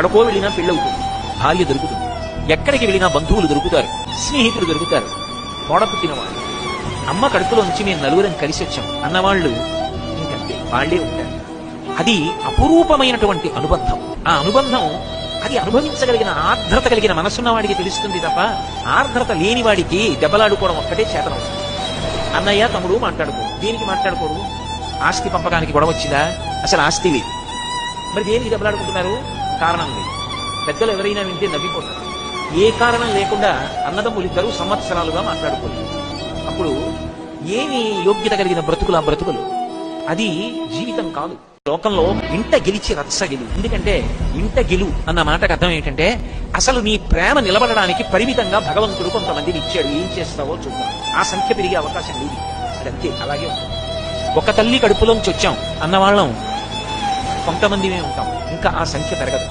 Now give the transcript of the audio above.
ఎక్కడికో వెళ్ళినా పెళ్ళవుతుంది, భార్య దొరుకుతుంది, ఎక్కడికి వెళ్ళినా బంధువులు దొరుకుతారు, స్నేహితులు దొరుకుతారు, తోడపుట్టినవాళ్ళు. అమ్మ కడుపులోంచి మేము నలుగురం కలిసి వచ్చాం అన్నవాళ్ళు ఇంకంతే, వాళ్లే ఉంటారు. అది అపురూపమైనటువంటి అనుబంధం. ఆ అనుబంధం అది అనుభవించగలిగిన ఆర్ద్రత కలిగిన మనసున్న వాడికి తెలుస్తుంది తప్ప ఆర్ద్రత లేని వాడికి దెబ్బలాడుకోవడం ఒక్కటే చేతనవుతుంది. అన్నయ్య తమ్ముడు మాట్లాడుకోరు. దేనికి మాట్లాడుకోరు? ఆస్తి పంపకానికి గొడవ వచ్చిందా? అసలు ఆస్తి లేదు, మరి దేనికి దెబ్బలాడుకుంటున్నారు? కారణం లేదు. పెద్దలు ఎవరైనా వింటే నవ్విపోతారు. ఏ కారణం లేకుండా అన్నదమ్ములు ఇద్దరు సంవత్సరాలుగా మాట్లాడుకోలేదు. అప్పుడు ఏమి యోగ్యత కలిగిన బ్రతుకులు ఆ బ్రతుకులు? అది జీవితం కాదు. లోకంలో ఇంట గెలిచి రచ్చ గెలు. ఎందుకంటే ఇంట గెలు అన్న మాటకు అర్థం ఏంటంటే అసలు నీ ప్రేమ నిలబడడానికి పరిమితంగా భగవంతుడు కొంతమందిని ఇచ్చాడు. ఏం చేస్తావో చూద్దాం. ఆ సంఖ్య పెరిగే అవకాశం లేదు. అదంతే, అలాగే ఉంటుంది. ఒక తల్లి కడుపులోంచి వచ్చాం అన్నవాళ్ళం కొంతమందిమే ఉంటాం, ఇంకా ఆ సంఖ్య పెరగదు.